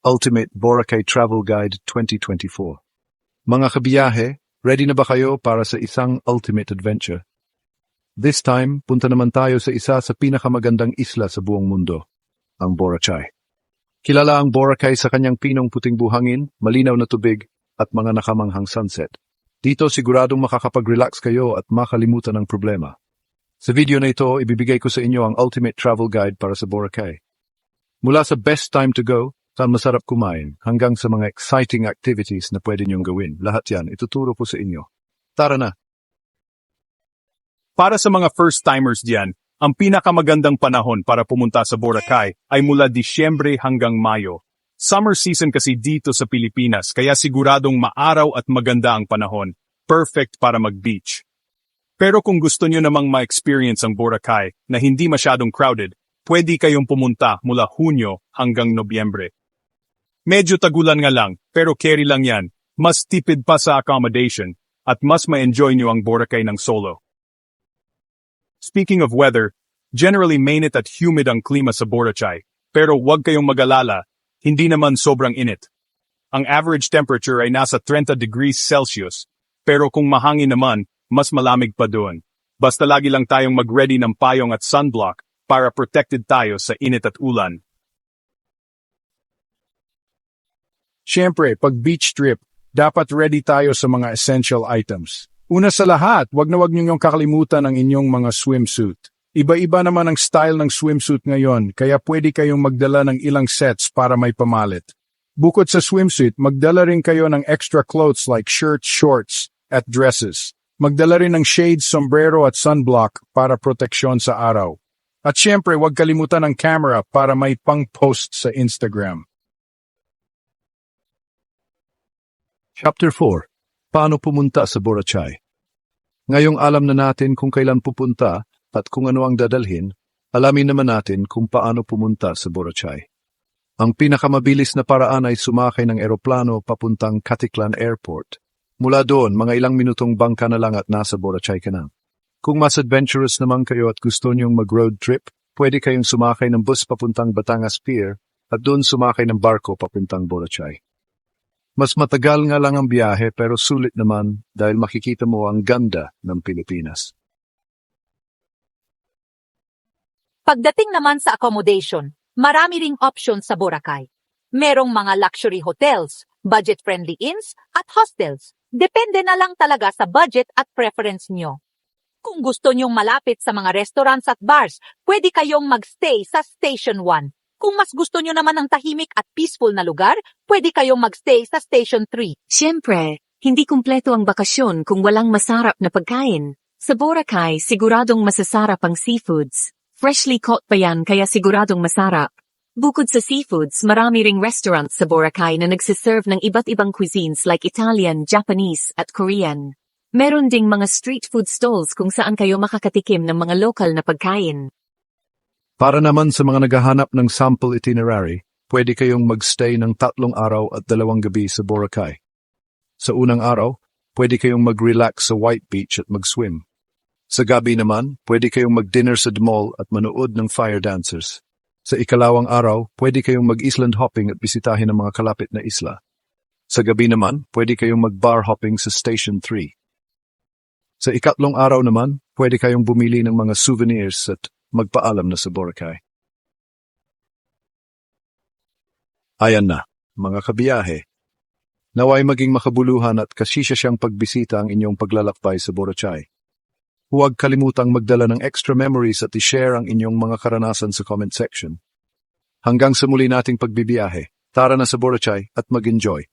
Ultimate Boracay Travel Guide 2024. Mga kabiyahe, ready na ba kayo para sa isang ultimate adventure? This time, punta naman tayo sa isa sa pinakamagandang isla sa buong mundo, ang Boracay. Kilala ang Boracay sa kanyang pinong puting buhangin, malinaw na tubig, at mga nakamanghang sunset. Dito siguradong makakapag-relax kayo at makalimutan ang problema. Sa video na ito, ibibigay ko sa inyo ang ultimate travel guide para sa Boracay. Mula sa best time to go, saan masarap kumain, hanggang sa mga exciting activities na pwede niyong gawin. Lahat yan, ituturo ko sa inyo. Tara na! Para sa mga first-timers diyan, ang pinakamagandang panahon para pumunta sa Boracay ay mula Disyembre hanggang Mayo. Summer season kasi dito sa Pilipinas, kaya siguradong maaraw at maganda ang panahon. Perfect para mag-beach. Pero kung gusto nyo namang ma-experience ang Boracay na hindi masyadong crowded, pwede kayong pumunta mula Hunyo hanggang Nobyembre. Medyo tagulan nga lang, pero carry lang yan. Mas tipid pa sa accommodation, at mas ma-enjoy nyo ang Boracay ng solo. Speaking of weather, generally mainit at humid ang klima sa Boracay, pero huwag kayong mag-alala, hindi naman sobrang init. Ang average temperature ay nasa 30 degrees Celsius, pero kung mahangin naman, mas malamig pa doon. Basta lagi lang tayong mag-ready ng payong at sunblock para protected tayo sa init at ulan. Siyempre, pag beach trip, dapat ready tayo sa mga essential items. Una sa lahat, wag niyong kakalimutan ang inyong mga swimsuit. Iba-iba naman ang style ng swimsuit ngayon, kaya pwede kayong magdala ng ilang sets para may pamalit. Bukod sa swimsuit, magdala rin kayo ng extra clothes like shirts, shorts, at dresses. Magdala rin ng shades, sombrero at sunblock para proteksyon sa araw. At siyempre, wag kalimutan ang camera para may pang-post sa Instagram. Chapter 4. Paano pumunta sa Boracay? Ngayong alam na natin kung kailan pupunta at kung ano ang dadalhin, alamin naman natin kung paano pumunta sa Boracay. Ang pinakamabilis na paraan ay sumakay ng eroplano papuntang Caticlan Airport. Mula doon, mga ilang minutong bangka na lang at nasa Boracay ka na. Kung mas adventurous naman kayo at gusto niyong mag-road trip, pwede kayong sumakay ng bus papuntang Batangas Pier at doon sumakay ng barko papuntang Boracay. Mas matagal nga lang ang biyahe pero sulit naman dahil makikita mo ang ganda ng Pilipinas. Pagdating naman sa accommodation, marami ring options sa Boracay. Merong mga luxury hotels, budget-friendly inns, at hostels. Depende na lang talaga sa budget at preference nyo. Kung gusto nyong malapit sa mga restaurants at bars, pwede kayong magstay sa Station 1. Kung mas gusto nyo naman ng tahimik at peaceful na lugar, pwede kayong magstay sa Station 3. Siyempre, hindi kumpleto ang bakasyon kung walang masarap na pagkain. Sa Boracay, siguradong masasarap ang seafoods. Freshly caught pa yan kaya siguradong masarap. Bukod sa seafoods, marami ring restaurants sa Boracay na nagsiserve ng iba't ibang cuisines like Italian, Japanese, at Korean. Meron ding mga street food stalls kung saan kayo makakatikim ng mga lokal na pagkain. Para naman sa mga naghahanap ng sample itinerary, pwede kayong magstay ng 3 araw at 2 gabi sa Boracay. Sa unang araw, pwede kayong mag-relax sa White Beach at mag-swim. Sa gabi naman, pwede kayong mag-dinner sa The Mall at manood ng fire dancers. Sa ikalawang araw, pwede kayong mag-island hopping at bisitahin ang mga kalapit na isla. Sa gabi naman, pwede kayong mag-bar hopping sa Station 3. Sa ikatlong araw naman, pwede kayong bumili ng mga souvenirs at magpaalam na sa Boracay. Ayan na, mga kabiyahe. Naway maging makabuluhan at kasisya siyang pagbisita ang inyong paglalakbay sa Boracay. Huwag kalimutang magdala ng extra memories at i-share ang inyong mga karanasan sa comment section. Hanggang sa muli nating pagbibiyahe, tara na sa Boracay at mag-enjoy.